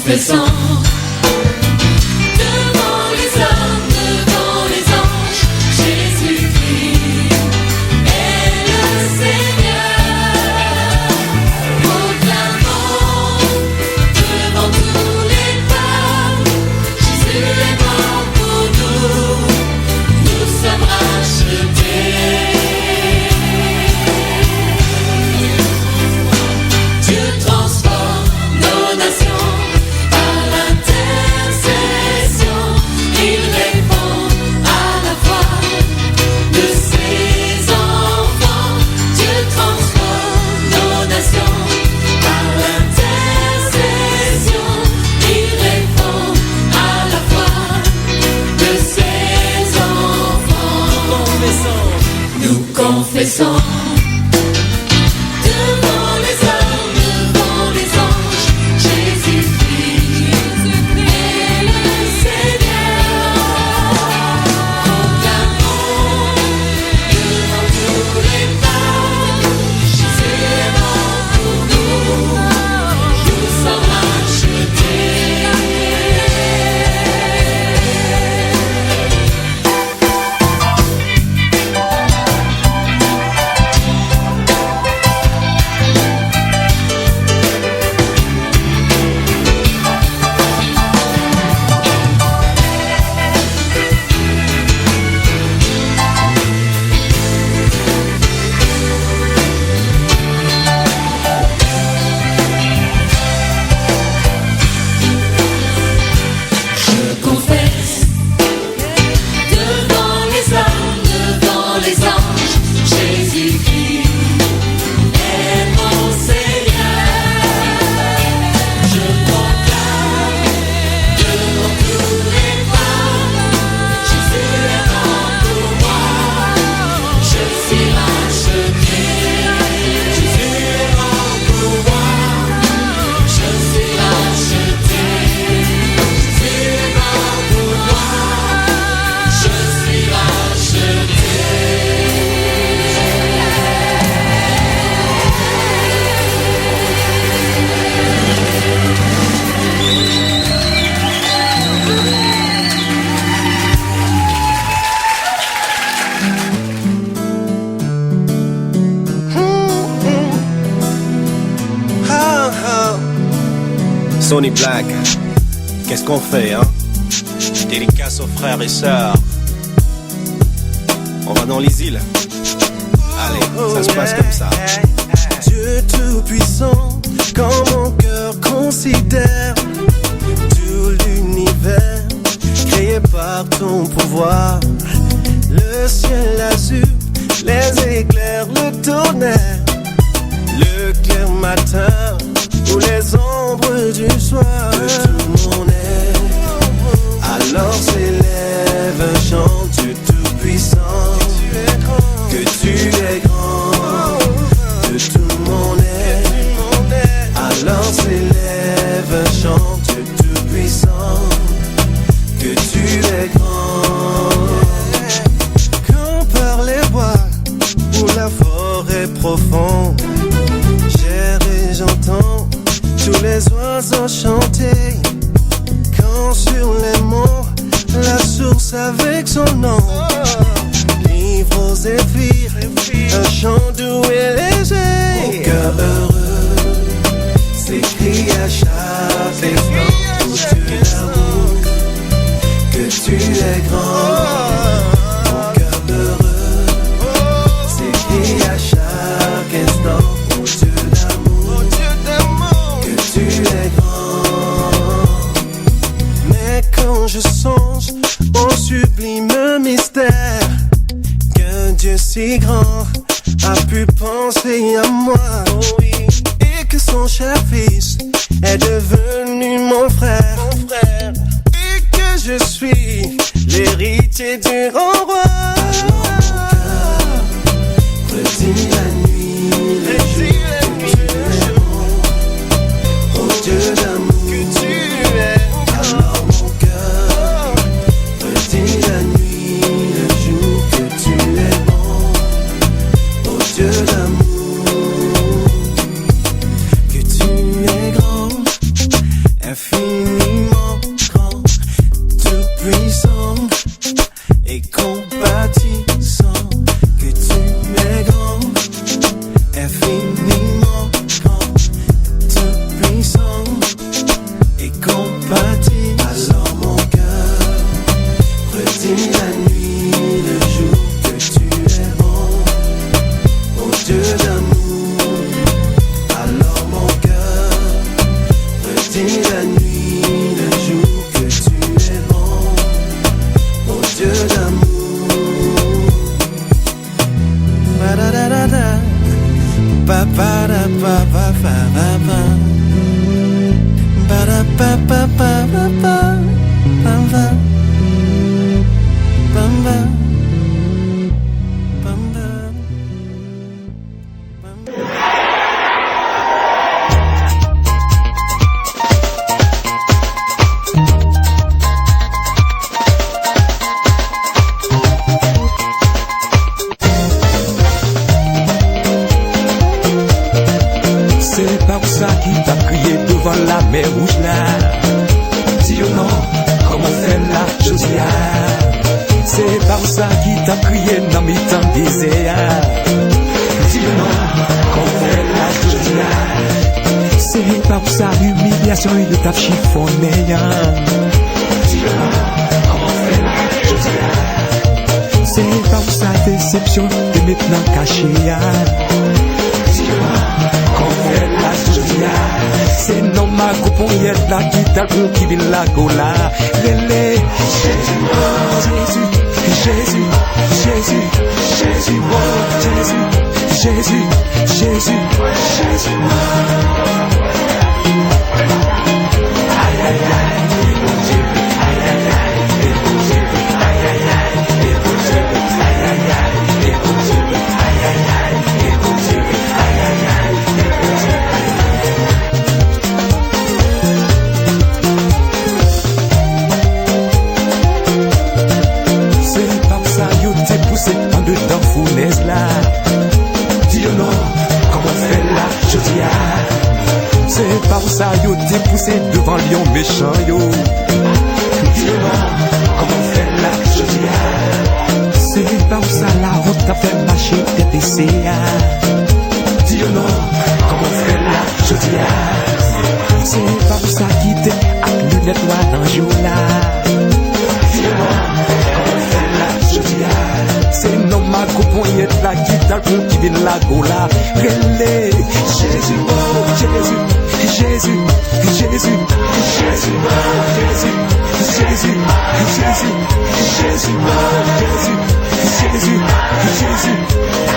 confessons devant les hommes, devant les anges, Jésus-Christ est le Seigneur. Proclamons devant tous les peuples, Jésus est mort pour nous, nous sommes rachetés. Dieu transforme nos nations par l'intercession. Il répond à la voix de ses enfants. Dieu transforme nos nations par l'intercession. Il répond à la voix de ses enfants. Nous confessons devant les hommes, devant les anges, Jésus-Christ est le Seigneur. Proclamons devant tous les peuples, Jésus est mort pour nous, nous sommes rachetés. Je confesse devant les hommes, devant les anges, Jésus-Christ est mon Seigneur. Je proclame devant tous les peuples, Jésus est mort pour moi, je suis racheté. Jésus est mort pour moi, je suis racheté. Jésus est mort pour moi, je suis racheté. Sonny Black, qu'est-ce qu'on fait, hein? Dédicace aux frères et sœurs. On va dans les îles. Allez, ça se passe comme ça. Dieu tout-puissant, quand mon cœur considère tout l'univers créé par ton pouvoir, le ciel azur, les éclairs, le tonnerre, le clair matin ou les ombres du soir. De tout mon être, alors s'élève un chant du tout-puissant, que tu es grand. De tout mon être, alors s'élève un chant du tout-puissant, que tu es grand. Quand par les bois ou la forêt profonde, j'erre et j'entends tous les oiseaux chanter. Quand sur les monts, la source avec son nom livre aux zéphyrs un chant doux et léger. Mon cœur heureux s'écrie à chaque instant pour Dieu d'amour, que tu es grand. Mon cœur heureux s'écrie à chaque instant pour Dieu d'amour, que tu es grand. Mais quand je songe au sublime mystère qu'un Dieu si grand a pu penser à moi, oh oui, et que son cher fils est devenu mon frère, et que je suis l'héritier du grand roi. Redis la nuit, le jour, que tu es bon, oh Dieu d'amour, que tu es. Alors mon cœur, redis la nuit, le jour, que tu es bon, oh Dieu d'amour, que tu es grand, infini. matin, la nuit, le jour que tu es bon, mon Dieu d'amour. Ba-da-da-da-da, ba-ba-da-ba-ba-ba-ba-ba, ba-da-ba-ba-ba-ba-ba, ba-ba, ba-ba. La mer rouge là, dis non, comment faire là, je dis c'est par ça qui t'a crié dans mes temps désert. Dis non, comment faire là, je dis c'est par ça l'humiliation et de ta chiffonné. Dis non, comment faire là, je dis c'est par ça déception de maintenant cachée. Dis non, comment faire là, je dis c'est non ma couponière là qui t'a le qui vit la gola. Lélé, Jésus, oh Jésus, Jésus, Jésus, Jésus, oh Jésus, Jésus, Jésus, Jésus. Aïe aïe aïe, mon Dieu, aïe aïe aïe, mon Dieu, aïe aïe aïe, mon Dieu, aïe aïe aïe, mon Dieu, aïe aïe aïe, mon Dieu, aïe aïe aïe, mon Dieu. En dedans fournaise là, dis non, comment faire là, je dis c'est par ça yo t'es poussé devant lion méchant yo. Dis non, comment faire là, je dis c'est par ça la route t'a fait marcher tête baissée. Dis non, comment faire là, je dis c'est par ça qui t'es à lunettes noires dans jour là. Dis non, comment faire là, je dis c'est non ma couponiette là qui t'a le qui vient la gola. Relais, Jésus, oh Jésus, Jésus, Jésus, Jésus, oh Jésus, Jésus, Jésus, Jésus, oh Jésus, Jésus, Jésus.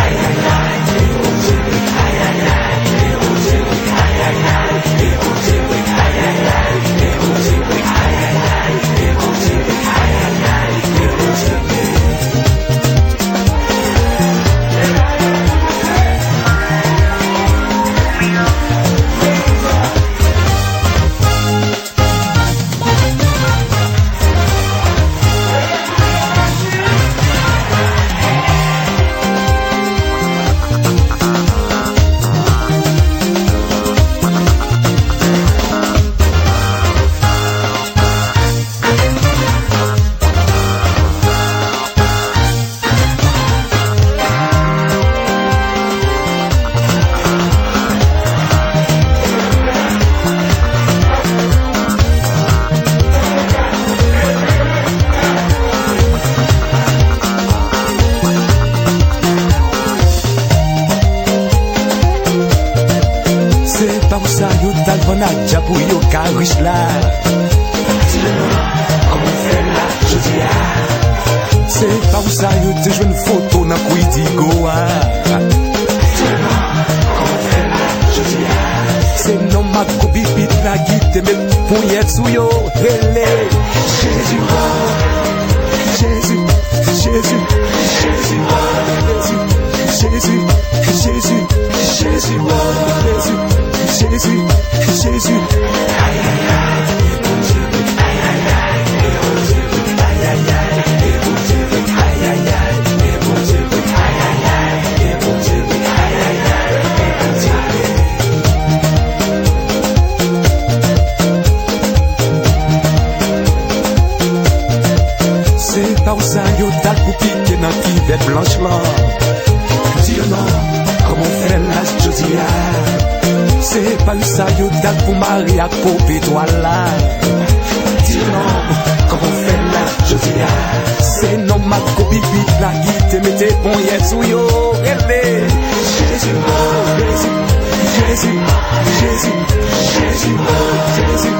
Aïe aïe aïe, mon Dieu, aïe aïe aïe, mon Dieu, aïe aïe aïe, mon Dieu, aïe aïe aïe, mon Dieu, aïe aïe aïe, mon Dieu, aïe aïe aïe, mon Dieu. Pour yo cariche là, comment faire là, je dis c'est pas où ça yo te joue une photo dans Quiddigo. Comment faire là, je dis c'est non ma copie pit là qui te met pour y être sous yo. Relais, Jésus, oh Jésus, Jésus, Jésus, oh Jésus, Jésus, Jésus, oh Jésus. Jésus, Jésus, aïe aïe aïe, mon Dieu, aïe aïe aïe, mon Dieu, aïe aïe aïe, mon Dieu, aïe aïe aïe, mon Dieu, aïe aïe aïe, mon Dieu, aïe aïe aïe, mon Dieu. C'est par ça yo t'as coupé dans qui bête blanche là. Dis non, comment faire là, je dis c'est pas ça yo date pour marier à popé toi là. Dis non, comment faire là, je dis c'est non ma copie vite là qui te mettait bon yet sous yo. Relais, Jésus, oh Jésus, Jésus, Jésus, Jésus, oh Jésus,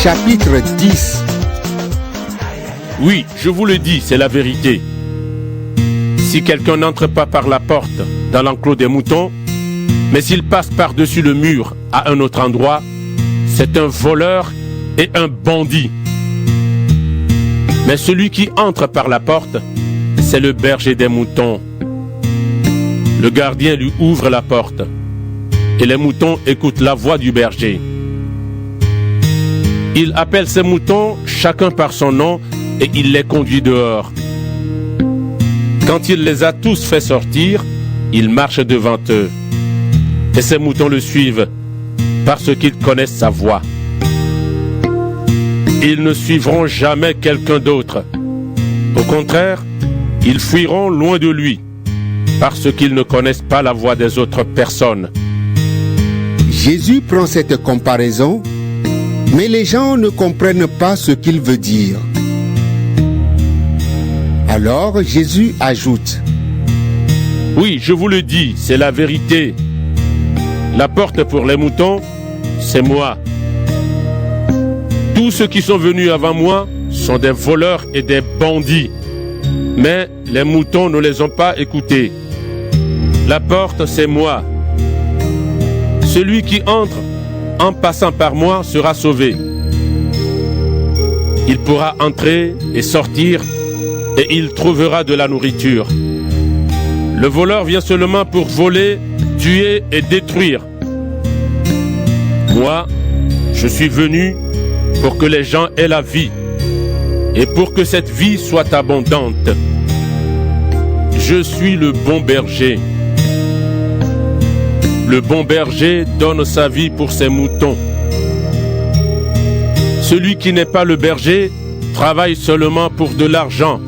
chapitre 10. Oui, je vous le dis, c'est la vérité. Si quelqu'un n'entre pas par la porte dans l'enclos des moutons, mais s'il passe par-dessus le mur à un autre endroit, c'est un voleur et un bandit. Mais celui qui entre par la porte, c'est le berger des moutons. Le gardien lui ouvre la porte, et les moutons écoutent la voix du berger. Il appelle ses moutons chacun par son nom, et il les conduit dehors. Quand il les a tous fait sortir, il marche devant eux. Et ces moutons le suivent, parce qu'ils connaissent sa voix. Ils ne suivront jamais quelqu'un d'autre. Au contraire, ils fuiront loin de lui, parce qu'ils ne connaissent pas la voix des autres personnes. Jésus prend cette comparaison, mais les gens ne comprennent pas ce qu'il veut dire. Alors Jésus ajoute: Oui, je vous le dis, c'est la vérité. La porte pour les moutons, c'est moi. Tous ceux qui sont venus avant moi sont des voleurs et des bandits, mais les moutons ne les ont pas écoutés. La porte, c'est moi. Celui qui entre en passant par moi sera sauvé. Il pourra entrer et sortir, et il trouvera de la nourriture. Le voleur vient seulement pour voler, tuer et détruire. Moi, je suis venu pour que les gens aient la vie, et pour que cette vie soit abondante. Je suis le bon berger. Le bon berger donne sa vie pour ses moutons. Celui qui n'est pas le berger travaille seulement pour de l'argent